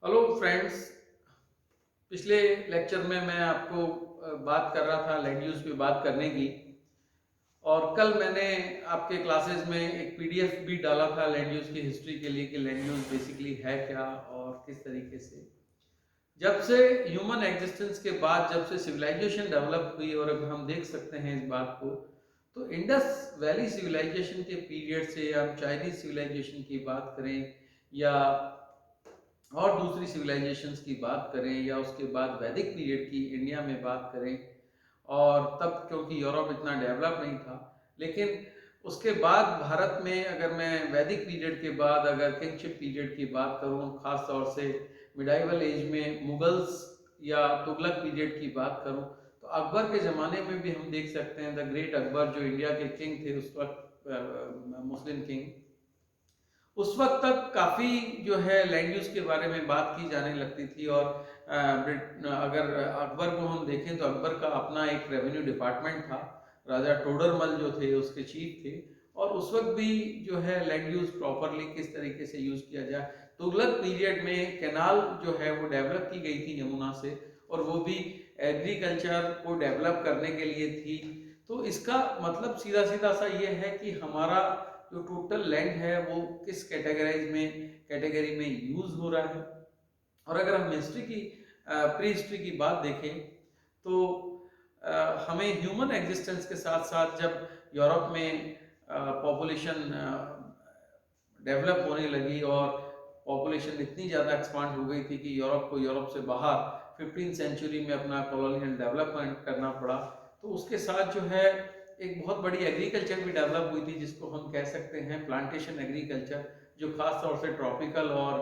Hello friends. पिछले lecture में मैं आपको बात कर रहा था लैंड यूज पे बात करने की। और कल मैंने आपके क्लासेस में एक पीडीएफ भी डाला था लैंड यूज की हिस्ट्री के लिए कि लैंड यूज बेसिकली है क्या और किस तरीके से जब से ह्यूमन एग्जिस्टेंस के बाद जब से सिविलाइजेशन डेवलप हुई। और अब हम देख सकते हैं इस बात को, तो इंडस वैली सिविलाइजेशन के पीरियड से हम चाइनीज सिविलाइजेशन की बात करें या और दूसरी सिविलाइजेशंस की बात करें या उसके बाद वैदिक पीरियड की इंडिया में बात करें, और तब क्योंकि यूरोप इतना डेवलप नहीं था, लेकिन उसके बाद भारत में अगर मैं वैदिक पीरियड के बाद अगर किंगशिप पीरियड की बात करूं, खास तौर से मिडाइवल एज में मुगल्स या तुगलक पीरियड की बात करूं, तो अकबर के ज़माने में भी हम देख सकते हैं द ग्रेट अकबर जो इंडिया के किंग थे उस वक्त, मुस्लिम किंग, उस वक्त तक काफ़ी जो है लैंड यूज के बारे में बात की जाने लगती थी। और अगर अकबर को हम देखें तो अकबर का अपना एक रेवेन्यू डिपार्टमेंट था। राजा टोडरमल जो थे उसके चीफ थे, और उस वक्त भी जो है लैंड यूज प्रॉपरली किस तरीके से यूज किया जाए। तुगलक पीरियड में कैनाल जो है वो डेवलप की गई थी यमुना से, और वो भी एग्रीकल्चर को डेवलप करने के लिए थी। तो इसका मतलब सीधा सीधा सा ये है कि हमारा जो टोटल लैंड है वो किस कैटेगरी में यूज हो रहा है। और अगर हम हिस्ट्री की प्री हिस्ट्री की बात देखें तो हमें ह्यूमन एग्जिस्टेंस के साथ साथ जब यूरोप में पॉपुलेशन डेवलप होने लगी और पॉपुलेशन इतनी ज़्यादा एक्सपांड हो गई थी कि यूरोप को यूरोप से बाहर 15वीं सेंचुरी में अपना कॉलोनियल डेवलपमेंट करना पड़ा। तो उसके साथ जो है एक बहुत बड़ी एग्रीकल्चर भी डेवलप हुई थी जिसको हम कह सकते हैं प्लांटेशन एग्रीकल्चर, जो खास तौर से ट्रॉपिकल और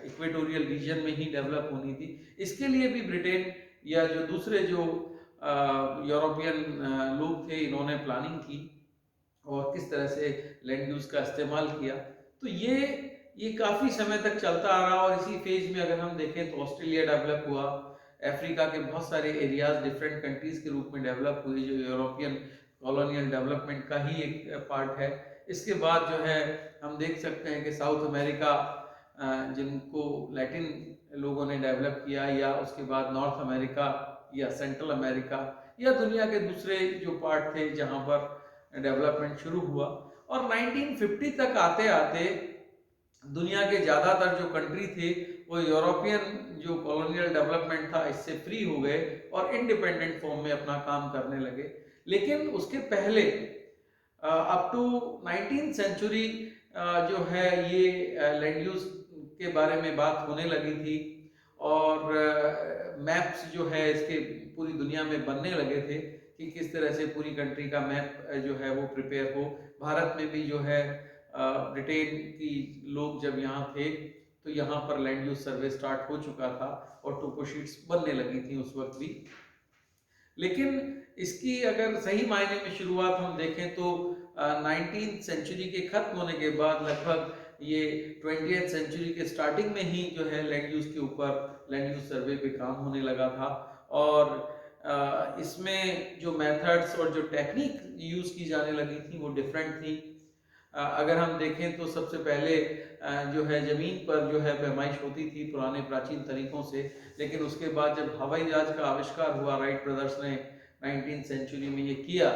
इक्वेटोरियल रीजन में ही डेवलप होनी थी। इसके लिए भी ब्रिटेन या जो दूसरे जो यूरोपियन लोग थे इन्होंने प्लानिंग की और किस तरह से लैंड यूज का इस्तेमाल किया। तो ये काफ़ी समय तक चलता आ रहा। और इसी फेज में अगर हम देखें तो ऑस्ट्रेलिया डेवलप हुआ, अफ्रीका के बहुत सारे एरियाज डिफरेंट कंट्रीज के रूप में डेवलप हुए जो यूरोपियन कॉलोनियल डेवलपमेंट का ही एक पार्ट है। इसके बाद जो है हम देख सकते हैं कि साउथ अमेरिका जिनको लैटिन लोगों ने डेवलप किया, या उसके बाद नॉर्थ अमेरिका या सेंट्रल अमेरिका या दुनिया के दूसरे जो पार्ट थे जहाँ पर डेवलपमेंट शुरू हुआ। और 1950 तक आते आते दुनिया के ज़्यादातर जो कंट्री थे वो यूरोपियन जो कॉलोनियल डेवलपमेंट था इससे फ्री हो गए और इंडिपेंडेंट फॉर्म में अपना काम करने लगे। लेकिन उसके पहले अप टू 19th सेंचुरी जो है ये लैंड यूज के बारे में बात होने लगी थी। और मैप्स जो है इसके पूरी दुनिया में बनने लगे थे कि किस तरह से पूरी कंट्री का मैप जो है वो प्रिपेयर हो। भारत में भी जो है ब्रिटेन की लोग जब यहाँ थे तो यहाँ पर लैंड यूज सर्वे स्टार्ट हो चुका था और टोपो शीट्स बनने लगी थी उस वक्त भी। लेकिन इसकी अगर सही मायने में शुरुआत हम देखें तो 19th सेंचुरी के खत्म होने के बाद लगभग ये 20th सेंचुरी के स्टार्टिंग में ही जो है लैंड यूज के ऊपर लैंड यूज सर्वे पे काम होने लगा था। और इसमें जो मेथड्स और जो टेक्निक यूज की जाने लगी थी वो डिफरेंट थी। अगर हम देखें तो सबसे पहले जो है ज़मीन पर जो है पैमाइश होती थी पुराने प्राचीन तरीकों से। लेकिन उसके बाद जब हवाई जहाज का आविष्कार हुआ, राइट ब्रदर्स ने 19th सेंचुरी में ये किया,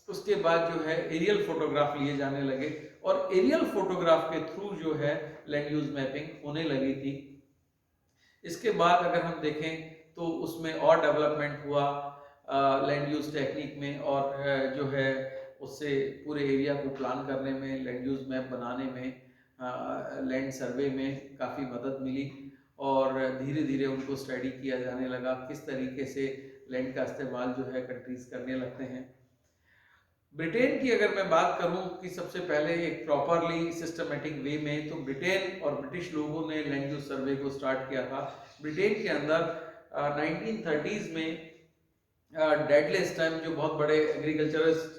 उसके बाद जो है एरियल फोटोग्राफ लिए जाने लगे और एरियल फोटोग्राफ के थ्रू जो है लैंड यूज मैपिंग होने लगी थी। इसके बाद अगर हम देखें तो उसमें और डेवलपमेंट हुआ लैंड यूज टेक्निक में, और जो है उससे पूरे एरिया को प्लान करने में, लैंड यूज मैप बनाने में, लैंड सर्वे में काफ़ी मदद मिली। और धीरे धीरे उनको स्टडी किया जाने लगा किस तरीके से लैंड का इस्तेमाल जो है कंट्रीज करने लगते हैं। ब्रिटेन की अगर मैं बात करूं कि सबसे पहले एक प्रॉपरली सिस्टमेटिक वे में, तो ब्रिटेन और ब्रिटिश लोगों ने लैंड यूज सर्वे को स्टार्ट किया था। ब्रिटेन के अंदर 1930s में डेडले स्टैम जो बहुत बड़े एग्रीकल्चरिस्ट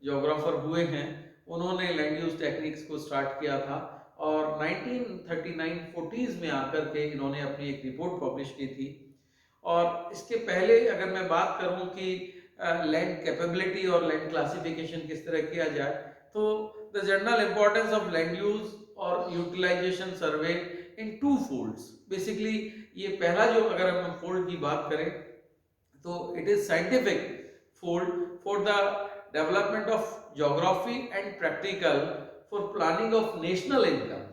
जोग्राफर हुए हैं उन्होंने लैंड यूज टेक्निक्स को स्टार्ट किया था। और 1939-40s में आकर के इन्होंने अपनी एक रिपोर्ट पब्लिश की थी। और इसके पहले अगर मैं बात करूं कि लैंड कैपेबिलिटी और लैंड क्लासिफिकेशन किस तरह किया जाए, तो the general importance of land use और utilization survey in two folds. Basically ये पहला जो अगर हम फोल्ड की बात करें तो it is scientific fold for the development of geography and practical for planning of national income,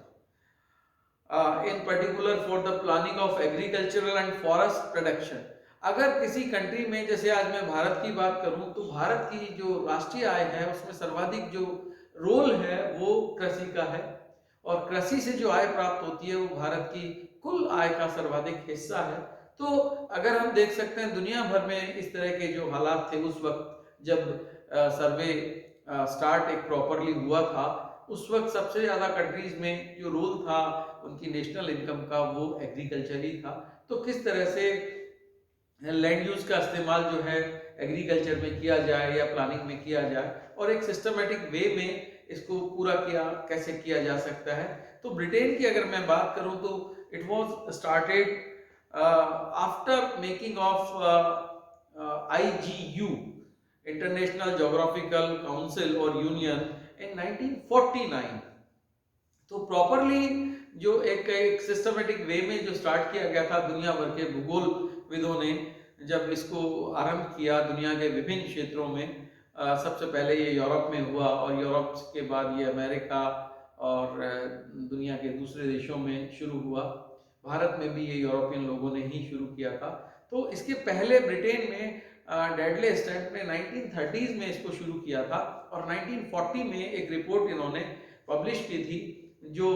in particular for the planning of agricultural and forest production. अगर किसी कंट्री में, जैसे आज मैं भारत की बात करूं, तो भारत की जो राष्ट्रीय आय है उसमें सर्वाधिक जो रोल है वो कृषि का है, और कृषि से जो आय प्राप्त होती है वो भारत की कुल आय का सर्वाधिक हिस्सा है। तो अगर हम देख सकते हैं दुनिया भर में इस तरह के जो हालात थे उस वक्त जब सर्वे स्टार्ट एक प्रॉपरली हुआ था, उस वक्त सबसे ज्यादा कंट्रीज में जो रोल था उनकी नेशनल इनकम का वो एग्रीकल्चर ही था। तो किस तरह से लैंड यूज का इस्तेमाल जो है एग्रीकल्चर में किया जाए या प्लानिंग में किया जाए, और एक सिस्टमेटिक वे में इसको पूरा किया कैसे किया जा सकता है। तो ब्रिटेन की अगर मैं बात करूं तो it was started after making of IGU, international geographical council और यूनियन, इन 1949। तो प्रॉपरली जो एक सिस्टमेटिक वे में जो स्टार्ट किया गया था दुनिया भर के भूगोल विदों ने जब इसको आरंभ किया दुनिया के विभिन्न क्षेत्रों में, सबसे पहले ये यूरोप में हुआ और यूरोप के बाद ये अमेरिका और दुनिया के दूसरे देशों में शुरू हुआ। भारत में भी ये यूरोपियन लोगों ने ही शुरू किया था। तो इसके पहले ब्रिटेन में डेडले स्टैम्प ने 1930s में इसको शुरू किया था, और 1940 में एक रिपोर्ट इन्होंने पब्लिश की थी जो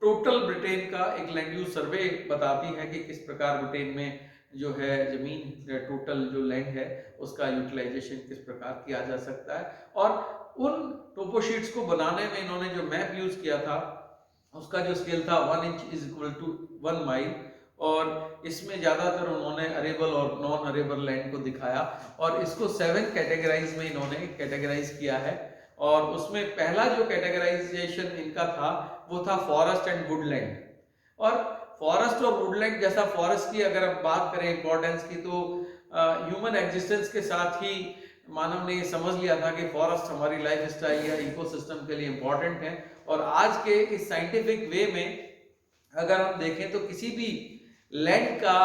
टोटल ब्रिटेन का एक लैंड यूज सर्वे बताती है कि किस प्रकार ब्रिटेन में जो है जमीन, टोटल जो लैंड है उसका यूटिलाइजेशन किस प्रकार किया जा सकता है। और उन टोपोशीट्स को बनाने में इन्होंने जो मैप यूज किया था उसका जो स्केल था 1 inch is equal to 1 mile, और इसमें ज्यादातर उन्होंने अरेबल और नॉन अरेबल लैंड को दिखाया, और इसको 7 कैटेगराइज में इन्होंने कैटेगराइज किया है। और उसमें पहला जो कैटेगराइजेशन इनका था वो था फॉरेस्ट एंड वुडलैंड। और फॉरेस्ट और वुडलैंड, जैसा फॉरेस्ट की अगर हम बात करें इंपॉर्टेंस की, तो ह्यूमन एग्जिस्टेंस के साथ ही मानव ने ये समझ लिया था कि फॉरेस्ट हमारी लाइफ स्टाइल या इकोसिस्टम के लिए इंपॉर्टेंट है। और आज के इस साइंटिफिक वे में अगर हम देखें तो किसी भी लैंड का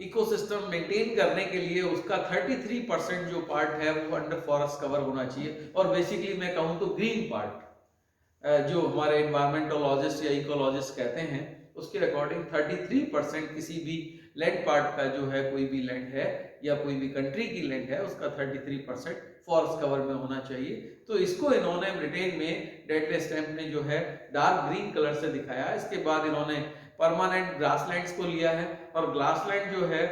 इकोसिस्टम मेंटेन करने के लिए उसका 33% जो पार्ट है वो अंडर फॉरेस्ट कवर होना चाहिए। और बेसिकली मैं कहूँ तो ग्रीन पार्ट, जो हमारे एनवायरमेंटोलॉजिस्ट या इकोलॉजिस्ट कहते हैं, उसके अकॉर्डिंग 33% किसी भी लैंड पार्ट का जो है, कोई भी लैंड है या कोई भी कंट्री की लैंड है, उसका 33% फॉरेस्ट कवर में होना चाहिए। तो इसको इन्होंने ब्रिटेन में डेडले स्टैम्प ने जो है डार्क ग्रीन कलर से दिखाया। इसके बाद इन्होंने परमानेंट ग्रासलैंड्स को लिया है, और ग्रासलैंड जो है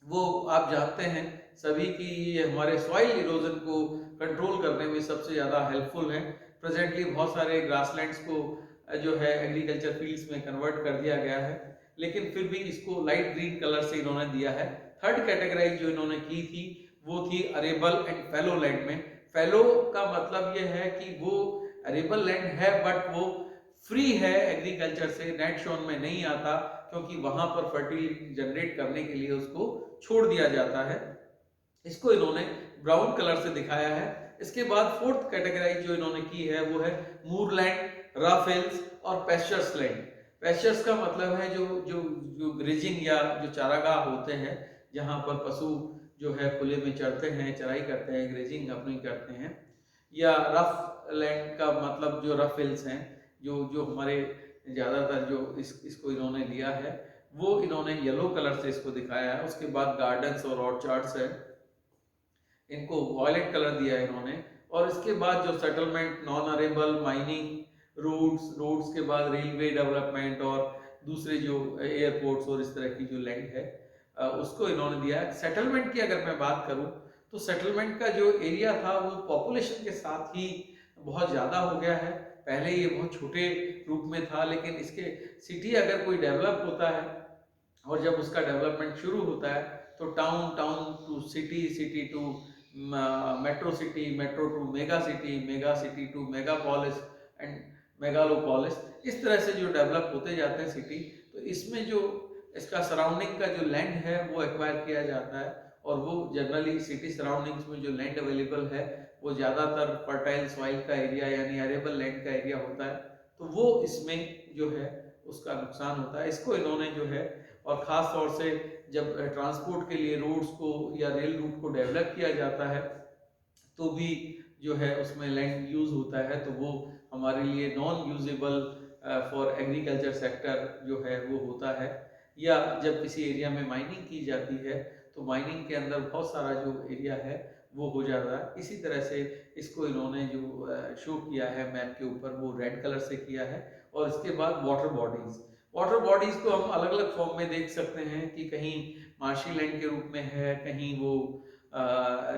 वो आप जानते हैं सभी की ये हमारे सॉइल इरोजन को कंट्रोल करने में सबसे ज्यादा हेल्पफुल है। प्रेजेंटली बहुत सारे ग्रासलैंड्स को जो है एग्रीकल्चर फील्ड्स में कन्वर्ट कर दिया गया है, लेकिन फिर भी इसको लाइट ग्रीन कलर से इन्होंने दिया है। थर्ड कैटेगराइज जो इन्होंने की थी वो थी अरेबल एंड फैलो लैंड में। फैलो का मतलब ये है कि वो अरेबल लैंड है बट वो फ्री है एग्रीकल्चर से, नेट शोन में नहीं आता, क्योंकि वहां पर फर्टिलिटी जनरेट करने के लिए उसको छोड़ दिया जाता है। इसको इन्होंने ब्राउन कलर से दिखाया है। इसके बाद फोर्थ कैटेगराइज जो इन्होंने की है वो है मूरलैंड, रफ हिल्स और पेस्चर्स लैंड। पेस्चर्स का मतलब है जो जो जो ग्रेजिंग या जो चारागाह होते हैं, जहां पर पशु जो है खुले में चरते हैं, चराई करते हैं, ग्रेजिंग अपनी करते हैं। या रफ लैंड का मतलब जो रफ हिल्स हैं, जो जो हमारे ज्यादातर जो इसको इन्होंने लिया है वो इन्होंने येलो कलर से इसको दिखाया है। उसके बाद गार्डन्स और ऑर्चार्ड्स है, इनको वॉयलेट कलर दिया है इन्होंने। और इसके बाद जो settlement, non arable, mining, roads के बाद रेलवे डेवलपमेंट और दूसरे जो एयरपोर्ट्स और इस तरह की जो लैंड है उसको इन्होंने दिया है। सेटलमेंट की अगर मैं बात करूं तो सेटलमेंट का जो एरिया था वो पॉपुलेशन के साथ ही बहुत ज़्यादा हो गया है। पहले ये बहुत छोटे रूप में था, लेकिन इसके सिटी अगर कोई डेवलप होता है और जब उसका डेवलपमेंट शुरू होता है तो town to city, city to metro city, metro to mega city to megapolis and megalopolis, इस तरह से जो डेवलप होते जाते हैं सिटी, तो इसमें जो इसका सराउंडिंग का जो लैंड है वो एक्वायर किया जाता है। और वो जनरली सिटी सराउंडिंग्स में जो लैंड अवेलेबल है वो ज़्यादातर फर्टाइल सॉइल का एरिया यानी अरेबल लैंड का एरिया होता है। तो वो इसमें जो है उसका नुकसान होता है। इसको इन्होंने जो है, और ख़ास तौर से जब ट्रांसपोर्ट के लिए रोड्स को या रेल रूट को डेवलप किया जाता है तो भी जो है उसमें लैंड यूज़ होता है, तो वो हमारे लिए non usable for agriculture sector जो है वो होता है। या जब किसी एरिया में माइनिंग की जाती है तो माइनिंग के अंदर बहुत सारा जो एरिया है वो हो जाता है। इसी तरह से इसको इन्होंने जो शो किया है मैप के ऊपर वो रेड कलर से किया है। और इसके बाद वाटर बॉडीज को हम अलग अलग फॉर्म में देख सकते हैं कि कहीं मार्शी लैंड के रूप में है, कहीं वो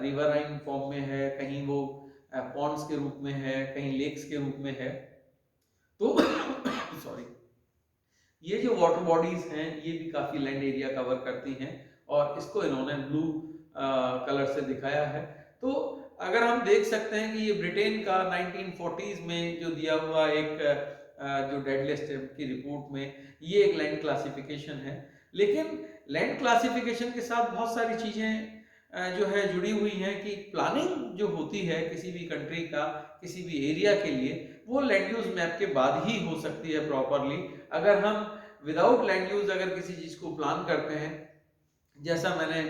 रिवराइन फॉर्म में है, कहीं वो पॉन्ड्स के रूप में है, कहीं लेक्स के रूप में है। तो सॉरी, ये जो वाटर बॉडीज हैं ये भी काफी लैंड एरिया कवर करती हैं और इसको इन्होंने ब्लू कलर से दिखाया है। तो अगर हम देख सकते हैं कि ये ब्रिटेन का 1940s में जो दिया हुआ एक जो डेड लिस्ट की रिपोर्ट में ये एक लैंड क्लासिफिकेशन है। लेकिन लैंड क्लासिफिकेशन के साथ बहुत सारी चीजें जो है जुड़ी हुई हैं कि प्लानिंग जो होती है किसी भी कंट्री का किसी भी एरिया के लिए वो लैंड यूज मैप के बाद ही हो सकती है प्रॉपरली। अगर हम विदाउट लैंड यूज अगर किसी चीज को प्लान करते हैं, जैसा मैंने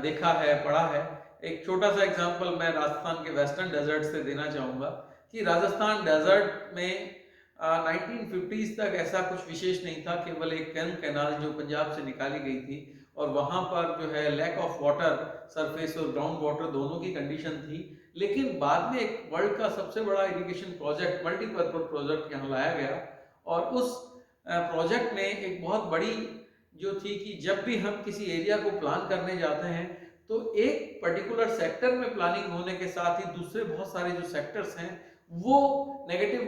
देखा है पढ़ा है, एक छोटा सा एग्जांपल मैं राजस्थान के वेस्टर्न डेजर्ट से देना चाहूँगा कि राजस्थान डेजर्ट में 1950s तक ऐसा कुछ विशेष नहीं था, केवल एक कैनाल जो पंजाब से निकाली गई थी और वहाँ पर जो है लैक ऑफ वाटर, सरफेस और ग्राउंड वाटर दोनों की कंडीशन थी। लेकिन बाद में एक वर्ल्ड का सबसे बड़ा इरिगेशन प्रोजेक्ट, मल्टीपर्पज प्रोजेक्ट यहाँ लाया गया और उस प्रोजेक्ट ने एक बहुत बड़ी जो थी कि जब भी हम किसी एरिया को प्लान करने जाते हैं तो एक पर्टिकुलर सेक्टर में प्लानिंग होने के साथ ही दूसरे बहुत सारे जो सेक्टर्स हैं वो नेगेटिव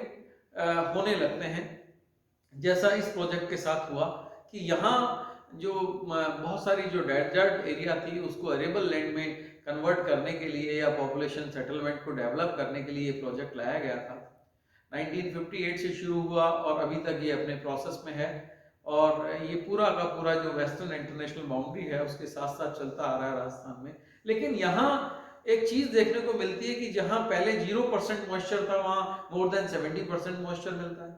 होने लगते हैं। जैसा इस प्रोजेक्ट के साथ हुआ कि यहाँ जो बहुत सारी जो डेजर्ट एरिया थी उसको अरेबल लैंड में कन्वर्ट करने के लिए या पॉपुलेशन सेटलमेंट को डेवलप करने के लिए ये प्रोजेक्ट लाया गया था। 1958 से शुरू हुआ और अभी तक ये अपने प्रोसेस में है और ये पूरा का पूरा जो वेस्टर्न इंटरनेशनल बाउंड्री है उसके साथ साथ चलता आ रहा है राजस्थान में। लेकिन यहाँ एक चीज देखने को मिलती है कि जहां पहले 0% मॉइस्चर था वहां मोर देन 70% मॉइस्चर मिलता है।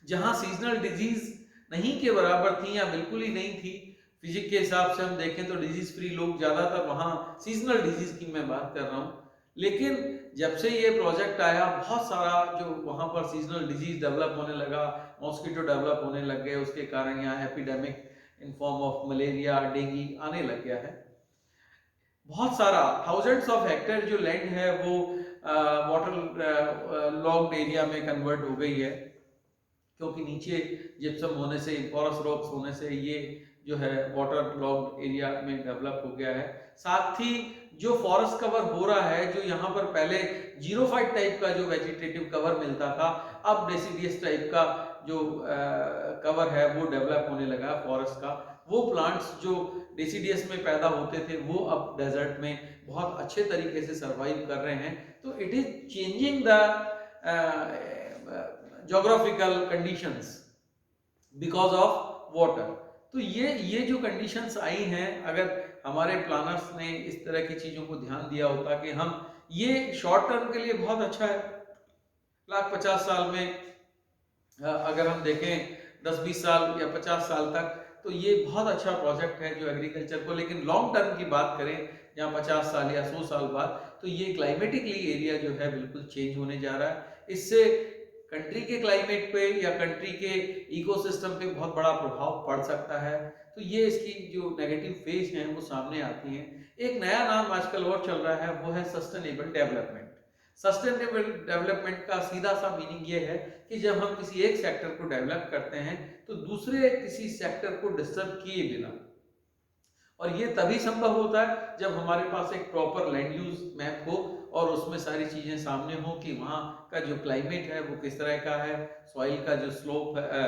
जहां सीजनल डिजीज नहीं के बराबर थी या बिल्कुल ही नहीं थी, फिजिक्स के हिसाब से हम देखें तो डिजीज फ्री लोग ज्यादातर वहां सीजनल डिजीज की मैं बात कर रहा हूँ। लेकिन जब से ये प्रोजेक्ट आया बहुत सारा जो वहां पर सीजनल डिजीज डेवलप होने लगा, मॉस्किटो डेवलप होने लग गए, उसके कारण यहाँ epidemic in form of malaria dengue आने लग गया है। बहुत सारा थाउजेंड्स ऑफ हेक्टेयर जो लैंड है वो वाटर लॉग्ड एरिया में कन्वर्ट हो गई है क्योंकि नीचे जिप्सम होने से, पोरस रॉक्स होने से ये जो है वाटर लॉग्ड एरिया में डेवलप हो गया है। साथ ही जो फॉरेस्ट कवर हो रहा है, जो यहाँ पर पहले जीरोफाइट टाइप का जो वेजिटेटिव कवर मिलता था, अब डेसिडियस टाइप का जो कवर है वो डेवलप होने लगा फॉरेस्ट का। वो प्लांट्स जो डेसिडियस में पैदा होते थे वो अब डेजर्ट में बहुत अच्छे तरीके से सरवाइव कर रहे हैं। तो it is changing the geographical conditions because of water. तो ये जो कंडीशंस आई हैं, अगर हमारे प्लानर्स ने इस तरह की चीजों को ध्यान दिया होता कि हम ये शॉर्ट टर्म के लिए बहुत अच्छा है, 50 साल में अगर हम देखें 10-20 साल या 50 साल तक, तो ये बहुत अच्छा प्रोजेक्ट है जो एग्रीकल्चर को। लेकिन लॉन्ग टर्म की बात करें जहाँ 50 साल या 100 साल बाद, तो ये क्लाइमेटिकली एरिया जो है बिल्कुल चेंज होने जा रहा है। इससे कंट्री के क्लाइमेट पे या कंट्री के इकोसिस्टम पे बहुत बड़ा प्रभाव पड़ सकता है। तो ये इसकी जो नेगेटिव फेज हैं वो सामने आती हैं। एक नया नाम आजकल और चल रहा है, वो है सस्टेनेबल डेवलपमेंट। सस्टेनेबल डेवलपमेंट का सीधा सा मीनिंग ये है कि जब हम किसी एक सेक्टर को डेवलप करते हैं तो दूसरे किसी सेक्टर को डिस्टर्ब किए बिना, और ये तभी संभव होता है जब हमारे पास एक प्रॉपर लैंड यूज मैप हो और उसमें सारी चीजें सामने हो कि वहाँ का जो क्लाइमेट है वो किस तरह का है, सॉइल का जो स्लोप है,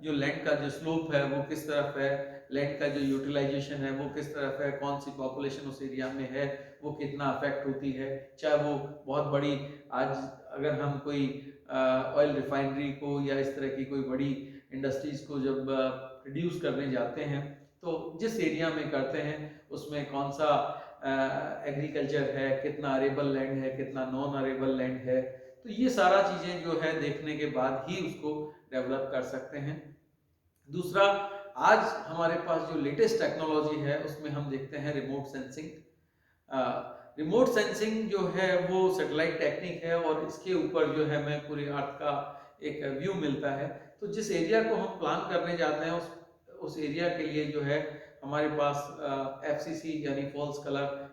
जो लैंड का जो स्लोप है वो किस तरफ है, लैंड का जो यूटिलाइजेशन है वो किस तरफ है, कौन सी पॉपुलेशन उस एरिया में है, वो कितना अफेक्ट होती है। चाहे वो बहुत बड़ी, आज अगर हम कोई ऑयल रिफाइनरी को या इस तरह की कोई बड़ी इंडस्ट्रीज को जब प्रोड्यूस करने जाते हैं तो जिस एरिया में करते हैं उसमें कौन सा एग्रीकल्चर है, कितना अरेबल लैंड है, कितना नॉन अरेबल लैंड है, तो ये सारा चीज़ें जो है देखने के बाद ही उसको डेवलप कर सकते हैं। दूसरा, आज हमारे पास जो लेटेस्ट टेक्नोलॉजी है उसमें हम देखते हैं रिमोट सेंसिंग। रिमोट सेंसिंग जो है वो सैटेलाइट टेक्निक है और इसके ऊपर जो है हमें पूरे अर्थ का एक व्यू मिलता है। तो जिस एरिया को हम प्लान करने जाते हैं उस एरिया के लिए जो है हमारे पास FCC यानी फॉल्स कलर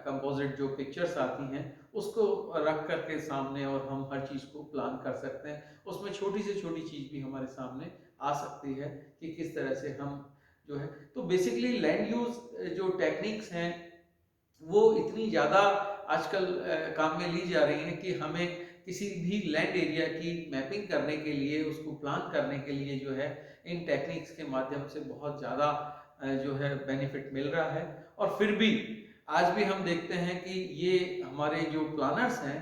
कंपोजिट जो पिक्चर्स आती हैं उसको रख कर के सामने और हम हर चीज़ को प्लान कर सकते हैं। उसमें छोटी से छोटी चीज़ भी हमारे सामने आ सकती है कि किस तरह से हम जो है, तो बेसिकली लैंड यूज जो टेक्निक्स हैं वो इतनी ज़्यादा आजकल काम में ली जा रही हैं कि हमें किसी भी लैंड एरिया की मैपिंग करने के लिए, उसको प्लान करने के लिए जो है इन टेक्निक्स के माध्यम से बहुत ज़्यादा जो है बेनिफिट मिल रहा है। और फिर भी आज भी हम देखते हैं कि ये हमारे जो प्लानर्स हैं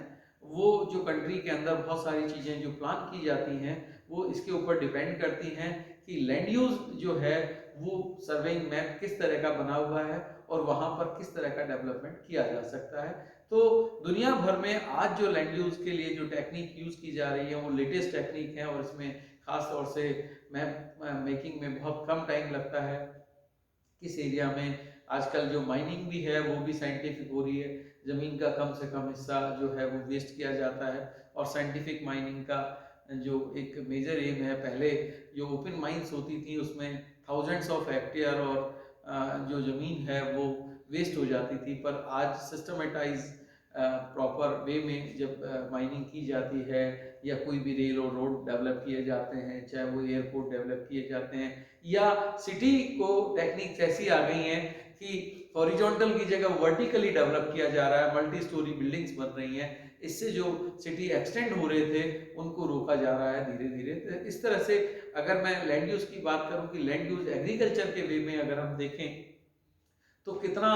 वो जो कंट्री के अंदर बहुत सारी चीज़ें जो प्लान की जाती हैं वो इसके ऊपर डिपेंड करती हैं कि लैंड यूज जो है वो सर्वेइंग मैप किस तरह का बना हुआ है और वहाँ पर किस तरह का डेवलपमेंट किया जा सकता है। तो दुनिया भर में आज जो लैंड यूज के लिए जो टेक्निक यूज की जा रही है वो लेटेस्ट टेक्निक है और इसमें खास तौर से मैप मेकिंग में बहुत कम टाइम लगता है। किस एरिया में आजकल जो माइनिंग भी है वो भी साइंटिफिक हो रही है, ज़मीन का कम से कम हिस्सा जो है वो वेस्ट किया जाता है और साइंटिफिक माइनिंग का जो एक मेजर एम है, पहले जो ओपन माइंस होती थी उसमें थाउजेंड्स ऑफ हेक्टेयर और जो ज़मीन है वो वेस्ट हो जाती थी, पर आज सिस्टमेटाइज प्रॉपर वे में जब माइनिंग की जाती है या कोई भी रेल और रोड डेवलप किए जाते हैं, चाहे वो एयरपोर्ट डेवलप किए जाते हैं या सिटी को टेक्निक्स ऐसी आ गई हैं कि हॉरिजॉन्टल की जगह वर्टिकली डेवलप किया जा रहा है, मल्टी स्टोरी बिल्डिंग्स बन रही हैं। इससे जो सिटी एक्सटेंड हो रहे थे उनको रोका जा रहा है धीरे धीरे। तो इस तरह से अगर मैं लैंड यूज की बात करूं कि लैंड यूज एग्रीकल्चर के वे में अगर हम देखें तो कितना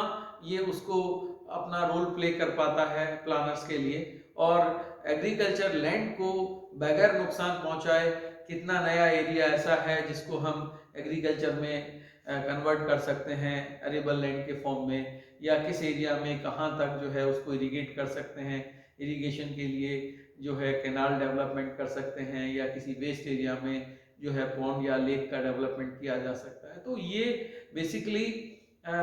ये उसको अपना रोल प्ले कर पाता है प्लानर्स के लिए, और एग्रीकल्चर लैंड को बगैर नुकसान पहुंचाए कितना नया एरिया ऐसा है जिसको हम एग्रीकल्चर में कन्वर्ट कर सकते हैं अरेबल लैंड के फॉर्म में, या किस एरिया में कहाँ तक जो है उसको इरिगेट कर सकते हैं, इरिगेशन के लिए जो है कैनाल डेवलपमेंट कर सकते हैं या किसी वेस्ट एरिया में जो है पॉन्ड या लेक का डेवलपमेंट किया जा सकता है। तो ये बेसिकली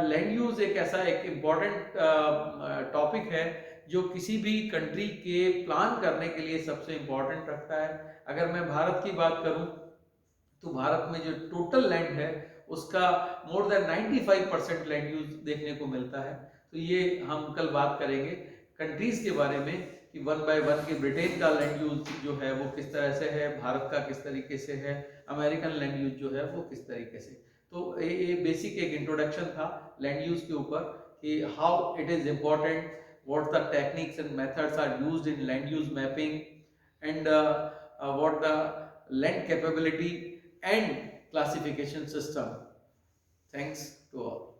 लैंड यूज एक ऐसा एक इम्पॉर्टेंट टॉपिक है जो किसी भी कंट्री के प्लान करने के लिए सबसे इम्पोर्टेंट रखता है। अगर मैं भारत की बात करूं तो भारत में जो टोटल लैंड है उसका मोर देन 95% लैंड यूज देखने को मिलता है। तो ये हम कल बात करेंगे कंट्रीज के बारे में कि वन बाय वन कि ब्रिटेन का लैंड यूज जो है वो किस तरह से है, भारत का किस तरीके से है, अमेरिकन लैंड यूज जो है वो किस तरीके से। तो ये बेसिक एक इंट्रोडक्शन था लैंड यूज के ऊपर कि how it is important, what the techniques and methods are used in land use mapping, and what the land capability and classification system. Thanks to all.